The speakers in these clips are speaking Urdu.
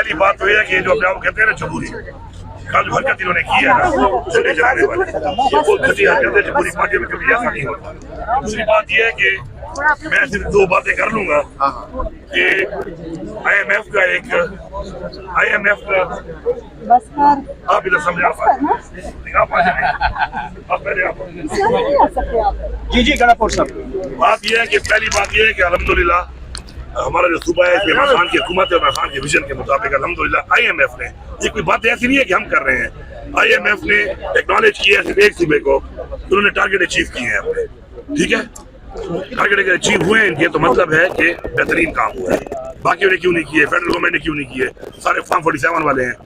پہلی بات تو یہ ہے کہ جو اپنے آپ کہتے ہیں نا جمہوری کا جو حرکت انہوں نے کی ہے نا جھنڈے جلانے والی، یہ بہت گھٹی حرکت ہے، جمہوری پارٹی میں کبھی ایسا نہیں ہوتا۔ دوسری بات یہ ہے کہ میں صرف دو باتیں کر لوں گا کہ آئی ایم ایف کا آپ ادھر سمجھے آپ پہلے آپ جی گناپور صاحب، بات یہ ہے کہ پہلی بات یہ ہے کہ الحمدللہ ہمارا جو صوبہ ہے عمران خان کی حکومت ہے، عمران خان کے ویژن کے مطابق الحمدللہ آئی ایم ایف نے، یہ کوئی بات ایسی نہیں ہے کہ ہم کر رہے ہیں، آئی ایم ایف نے ایکنالج کیا ہے صرف ایک صوبے کو، انہوں نے ٹارگیٹ اچیو کیے ہیں اپنے، ٹھیک ہے، ٹارگیٹ اگر اچیو ہوئے ہیں ان کے تو مطلب ہے کہ بہترین کام ہوا ہے۔ باقیوں نے کیوں نہیں کیے، فیڈرل گورنمنٹ نے کیوں نہیں کیے، سارے فارم 47 والے ہیں۔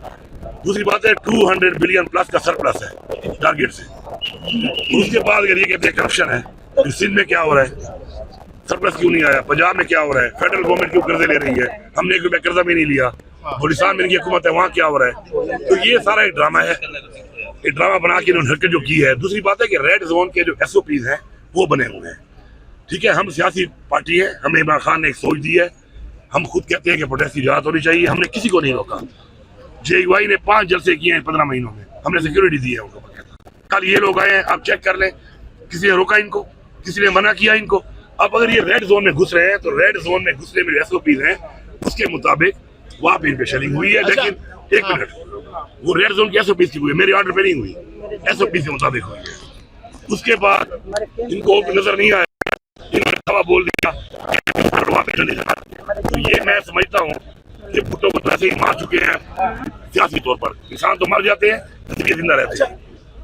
دوسری بات ہے 200 بلین پلس کا سرپلس ہے ٹارگیٹ سے۔ اس کے بعد اگر یہ کہتے ہیں کرپشن ہے، پھر سندھ میں کیا ہو رہا ہے، سرپلس کیوں نہیں آیا، پنجاب میں کیا ہو رہا ہے، فیڈرل گورنمنٹ کیوں قرضے لے رہی ہے، ہم نے 1 روپیہ قرضہ بھی نہیں لیا، بلوچستان میں ان کی حکومت ہے وہاں کیا ہو رہا ہے۔ تو یہ سارا ایک ڈرامہ ہے، ایک ڈرامہ بنا کے انہوں نے حرکت جو کی ہے۔ دوسری بات ہے کہ ریڈ زون کے جو ایس او پیز ہیں وہ بنے ہوئے ہیں، ٹھیک ہے، ہم سیاسی پارٹی ہے، ہمیں عمران خان نے ایک سوچ دی ہے، ہم خود کہتے ہیں کہ پروٹیسٹ کی اجازت ہونی چاہیے، ہم نے کسی کو نہیں روکا۔ جے یو آئی نے 5 جلسے کیے ہیں 15 مہینوں میں، ہم نے سیکورٹی دی ہے ان کو۔ کل یہ لوگ آئے ہیں، آپ چیک کر لیں، کسی نے روکا ان کو، کسی نے منع کیا ان کو۔ اب اگر یہ ریڈ زون میں گھس رہے ہیں تو ریڈ زون میں گھسنے میں ایس او پیز ہیں، اس کے مطابق وہاں پہ ان پہ شیلنگ ہوئی ہے، لیکن ایک منٹ، وہ ریڈ زون کی ایس او پیز کی ہوئی ہے، میرے آرڈر پہ نہیں ہوئی، ایس او پیز کے مطابق ہوئی ہے۔ اس کے بعد ان کو نظر نہیں آیا، انہوں نے دعویٰ بول دیا وہاں پہ چلے جانا۔ تو یہ میں سمجھتا ہوں کہ بھٹو کو ویسے ہی مار چکے ہیں سیاسی طور پر، انسان تو مر جاتے ہیں لیکن زندہ رہتے ہیں۔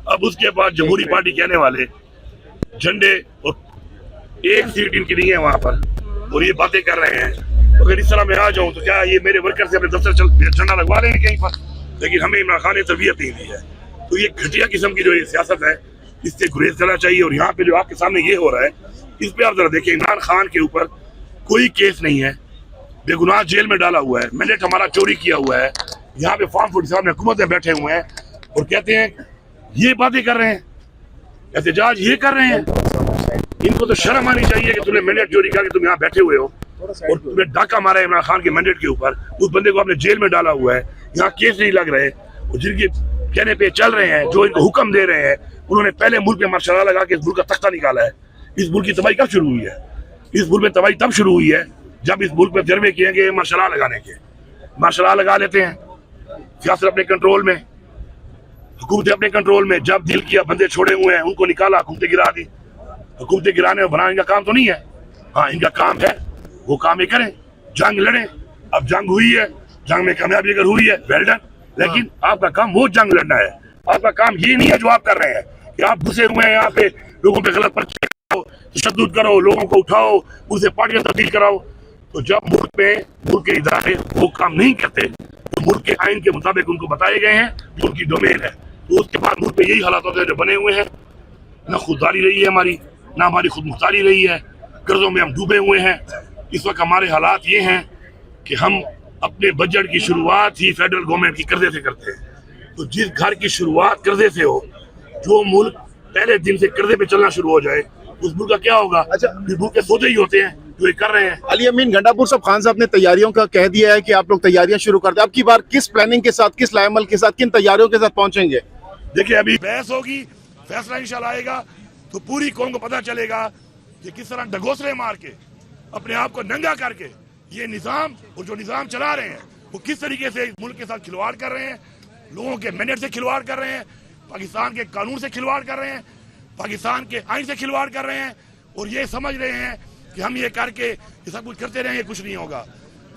اب اس کے بعد جمہوری پارٹی کہنے والے جھنڈے اور ایک سیٹ ان کی نہیں ہے وہاں پر اور یہ باتیں کر رہے ہیں، اگر اس طرح میں آ جاؤں تو کیا یہ میرے ورکر سے اپنے دفتر جھنڈا لگوا لیں گے کہیں پر؟ لیکن ہمیں عمران خان نے تربیت نہیں دی ہے، تو یہ گھٹیا قسم کی جو یہ سیاست ہے اس سے گریز کرنا چاہیے۔ اور یہاں پہ جو آپ کے سامنے یہ ہو رہا ہے اس پہ آپ ذرا دیکھیں، عمران خان کے اوپر کوئی کیس نہیں ہے، بے گناہ جیل میں ڈالا ہوا ہے، مینڈیٹ ہمارا چوری کیا ہوا ہے، یہاں پہ فارم 47 میں حکومت میں بیٹھے ہوئے ہیں اور کہتے ہیں یہ باتیں کر رہے ہیں، احتجاج یہ کر رہے ہیں۔ ان کو تو شرم آنی چاہیے کہ تم نے مینڈیٹ چوری کر کے تم یہاں بیٹھے ہوئے ہو اور تمہیں ڈاکہ مارا ہے عمران خان کے مینڈیٹ کے اوپر، اس بندے کو آپ نے جیل میں ڈالا ہوا ہے، یہاں کیس نہیں لگ رہے، اور جن کے کہنے پہ چل رہے ہیں، جو ان کو حکم دے رہے ہیں، انہوں نے پہلے ملک میں مارشل لا لگا کے اس ملک کا تختہ نکالا ہے۔ اس ملک کی تباہی کب شروع ہوئی ہے؟ اس ملک میں تباہی تب شروع ہوئی ہے جب اس ملک میں تجربے کیے گئے مارشل لا لگانے کے، مارشل لا لگا لیتے ہیں، سیاست اپنے کنٹرول میں، حکومتیں اپنے کنٹرول میں، جب دل کیا بندے چھوڑے ہوئے ہیں ان کو نکالا، حکومتیں گرا دی۔ حکومتیں گرانے اور بنانے کا کام تو نہیں ہے، ہاں ان کا کام ہے وہ کام یہ کریں، جنگ لڑیں۔ اب جنگ ہوئی ہے، جنگ میں کامیابی اگر ہوئی ہے ویل ڈن، لیکن آپ کا کام وہ جنگ لڑنا ہے، آپ کا کام یہ نہیں ہے جو آپ کر رہے ہیں کہ آپ گھسے ہوئے ہیں یہاں پہ، لوگوں پہ غلط پرچے کرو، تشدد کرو، لوگوں کو اٹھاؤ، ان سے پارٹیاں تبدیل کراؤ۔ تو جب ملک کے ادارے وہ کام نہیں کرتے تو ملک کے آئین کے مطابق ان کو بتائے گئے ہیں جو ان کی ڈومین ہے، تو اس کے بعد ملک پہ یہی حالات ہوتے ہیں جو بنے ہوئے ہیں، نہ خودداری رہی ہے ہماری، نہ ہماری خود مختاری رہی ہے، قرضوں میں ہم ڈوبے ہوئے ہیں۔ اس وقت ہمارے حالات یہ ہیں کہ ہم اپنے بجٹ کی شروعات ہی فیڈرل گورنمنٹ کی قرضے سے کرتے ہیں، تو جس گھر کی شروعات قرضے سے ہو، جو ملک پہلے دن سے قرضے پہ چلنا شروع ہو جائے اس ملک کا کیا ہوگا؟ ملک کے سودے ہی ہوتے ہیں جو یہ کر رہے ہیں۔ علی امین گنڈاپور صاحب، خان صاحب نے تیاریوں کا کہہ دیا ہے کہ آپ لوگ تیاریاں شروع کر دیں، اب کی بار کس پلاننگ کے ساتھ، کس لائے عمل کے ساتھ، کن تیاریوں کے ساتھ پہنچیں گے؟ دیکھیں ابھی بحث ہوگی، فیصلہ انشاءاللہ آئے گا تو پوری قوم کو پتہ چلے گا کہ کس طرح ڈگوسلے مار کے اپنے آپ کو ننگا کر کے یہ نظام اور جو نظام چلا رہے ہیں وہ کس طریقے سے ملک کے ساتھ کھلواڑ کر رہے ہیں، لوگوں کے مینڈیٹ سے کھلواڑ کر رہے ہیں، پاکستان کے قانون سے کھلواڑ کر رہے ہیں، پاکستان کے آئین سے کھلواڑ کر رہے ہیں، اور یہ سمجھ رہے ہیں کہ ہم یہ کر کے یہ سب کچھ کرتے رہیں گے کچھ نہیں ہوگا۔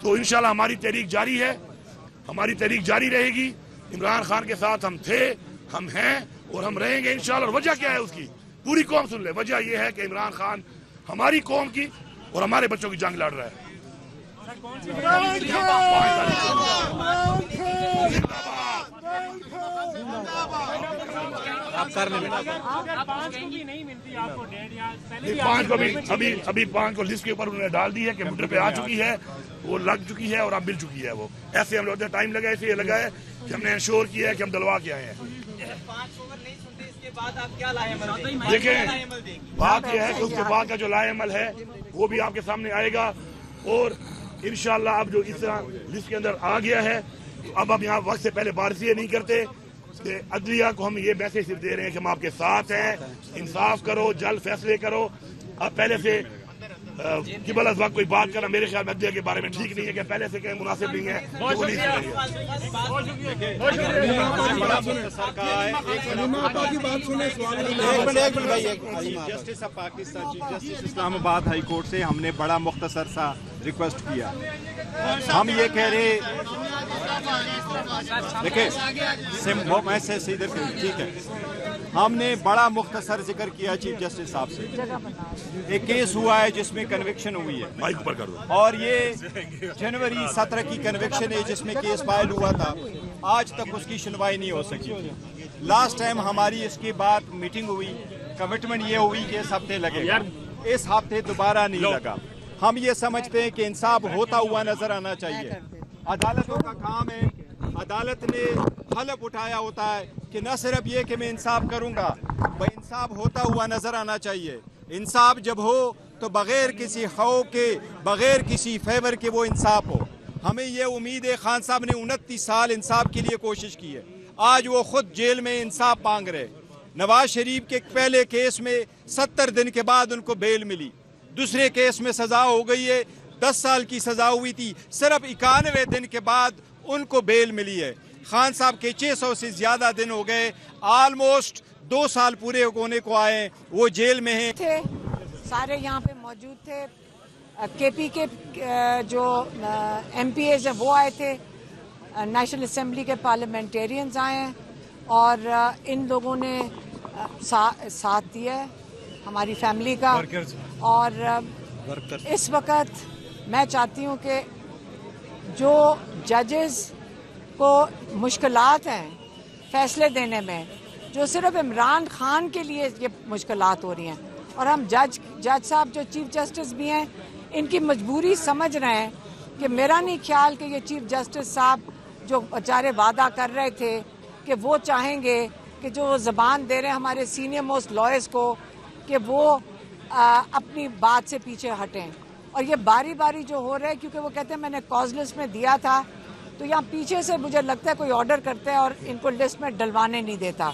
تو انشاءاللہ ہماری تحریک جاری ہے، ہماری تحریک جاری رہے گی، عمران خان کے ساتھ ہم تھے، ہم ہیں اور ہم رہیں گے انشاءاللہ۔ اور وجہ کیا ہے اس کی پوری قوم سن لے، وجہ یہ ہے کہ عمران خان ہماری قوم کی اور ہمارے بچوں کی جنگ لڑ رہا ہے۔ ابھی 5 کو لسٹ کے اوپر انہوں نے ڈال دی ہے، کمپیوٹر پہ آ چکی ہے، وہ لگ چکی ہے اور اب مل چکی ہے۔ وہ ایسے ہم لوگ ٹائم لگا، ایسے یہ لگا ہے کہ ہم نے انشور کیا ہے کہ ہم ڈلوا کے آئے ہیں۔ دیکھیں بات یہ ہے کہ اس کے بعد کا جو لائے عمل ہے وہ بھی آپ کے سامنے آئے گا، اور انشاءاللہ اب جو اس طرح لسٹ کے اندر آ گیا ہے اب ہم یہاں وقت سے پہلے بات یہ نہیں کرتے کہ عدلیہ کو ہم یہ میسج صرف دے رہے ہیں کہ ہم آپ کے ساتھ ہیں، انصاف کرو، جلد فیصلے کرو. اب پہلے سے قبل از وقت کوئی بات کرنا میرے خیال میں عدلیہ کے بارے میں ٹھیک نہیں ہے کہ پہلے سے کہیں مناسب نہیں ہے. Justice of Pakistan chief justice Islamabad high court سے ہم نے بڑا مختصر سا ریکویسٹ کیا. ہم یہ کہہ رہے دیکھیں میں سے ادھر ٹھیک ہے، ہم نے بڑا مختصر ذکر کیا چیف جسٹس صاحب سے. ایک کیس ہوا ہے جس میں کنوکشن ہوئی ہے اور یہ جنوری 17 کی کنوکشن ہے جس میں کیس فائل ہوا تھا. آج تک اس کی سنوائی نہیں ہو سکی. لاسٹ ٹائم ہماری اس کی بات میٹنگ ہوئی، کمٹمنٹ یہ ہوئی کہ اس ہفتے لگے گا. اس ہفتے دوبارہ نہیں لگا. ہم یہ سمجھتے ہیں کہ انصاف ہوتا ہوا نظر آنا چاہیے. عدالتوں کا کام ہے، عدالت نے حلف اٹھایا ہوتا ہے کہ نہ صرف یہ کہ میں انصاف کروں گا، بھائی انصاف ہوتا ہوا نظر آنا چاہیے. انصاف جب ہو تو بغیر کسی خوف کے، بغیر کسی فیور کے وہ انصاف ہو. ہمیں یہ امید ہے، خان صاحب نے 29 سال انصاف کے لیے کوشش کی ہے. آج وہ خود جیل میں انصاف مانگ رہے. نواز شریف کے پہلے کیس میں 70 دن کے بعد ان کو بیل ملی. دوسرے کیس میں سزا ہو گئی ہے، 10 سال کی سزا ہوئی تھی، صرف 91 دن کے بعد ان کو بیل ملی ہے. خان صاحب کے 600 سے زیادہ دن ہو گئے، آلموسٹ 2 سال پورے ہونے کو آئے، وہ جیل میں ہیں. تھے سارے یہاں پہ موجود تھے. کے پی کے جو ایم پی ایز ہیں وہ آئے تھے، نیشنل اسمبلی کے پارلیمنٹیرینز آئے ہیں اور ان لوگوں نے ساتھ دیا ہے ہماری فیملی کا. اور اس وقت میں چاہتی ہوں کہ جو ججز کو مشکلات ہیں فیصلے دینے میں، جو صرف عمران خان کے لیے یہ مشکلات ہو رہی ہیں، اور ہم جج صاحب جو چیف جسٹس بھی ہیں ان کی مجبوری سمجھ رہے ہیں کہ میرا نہیں خیال کہ یہ چیف جسٹس صاحب جو بیچارے وعدہ کر رہے تھے کہ وہ چاہیں گے کہ جو زبان دے رہے ہیں ہمارے سینئر موسٹ لائرز کو کہ وہ اپنی بات سے پیچھے ہٹیں. اور یہ باری باری جو ہو رہا ہے، کیونکہ وہ کہتے ہیں میں نے کاز لسٹ میں دیا تھا، تو یہاں پیچھے سے مجھے لگتا ہے کوئی آرڈر کرتا ہے اور ان کو لسٹ میں ڈلوانے نہیں دیتا.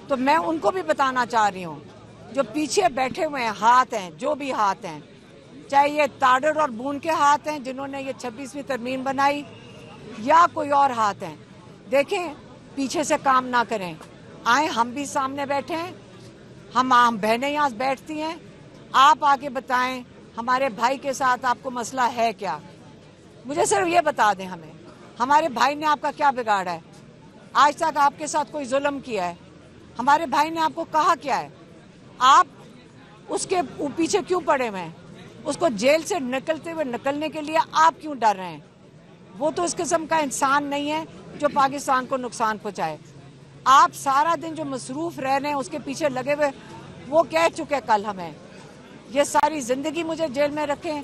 تو میں ان کو بھی بتانا چاہ رہی ہوں جو پیچھے بیٹھے ہوئے ہیں، ہاتھ ہیں، جو بھی ہاتھ ہیں، چاہے یہ تاڑر اور بون کے ہاتھ ہیں جنہوں نے یہ 26ویں ترمیم بنائی، یا کوئی اور ہاتھ ہیں، دیکھیں پیچھے سے کام نہ کریں. آئیں، ہم بھی سامنے بیٹھے ہیں، ہم بہنیں یہاں بیٹھتی ہیں، آپ آ کے بتائیں ہمارے بھائی کے ساتھ آپ کو مسئلہ ہے کیا. مجھے صرف یہ بتا دیں ہمیں، ہمارے بھائی نے آپ کا کیا بگاڑا ہے؟ آج تک آپ کے ساتھ کوئی ظلم کیا ہے؟ ہمارے بھائی نے آپ کو کہا کیا ہے؟ آپ اس کے پیچھے کیوں پڑے ہوئے ہیں؟ اس کو جیل سے نکلنے کے لیے آپ کیوں ڈر رہے ہیں؟ وہ تو اس قسم کا انسان نہیں ہے جو پاکستان کو نقصان پہنچائے. آپ سارا دن جو مصروف رہ رہے ہیں اس کے پیچھے لگے ہوئے، وہ کہہ چکے کل ہمیں یہ ساری زندگی مجھے جیل میں رکھیں،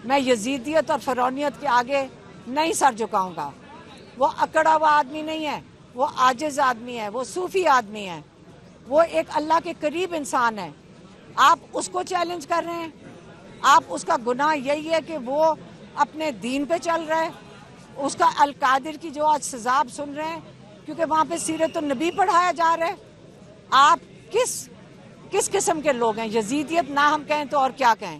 میں یزیدیت اور فرعونیت کے آگے نہیں سر جھکاؤں گا. وہ اکڑا ہوا آدمی نہیں ہے، وہ عاجز آدمی ہے، وہ صوفی آدمی ہے، وہ ایک اللہ کے قریب انسان ہے. آپ اس کو چیلنج کر رہے ہیں. آپ اس کا گناہ یہی ہے کہ وہ اپنے دین پہ چل رہا ہے. اس کا القادر کی جو آج سزا آپ سن رہے ہیں کیونکہ وہاں پہ سیرت النبی پڑھایا جا رہا ہے. آپ کس قسم کے لوگ ہیں؟ یزیدیت نہ ہم کہیں تو اور کیا کہیں.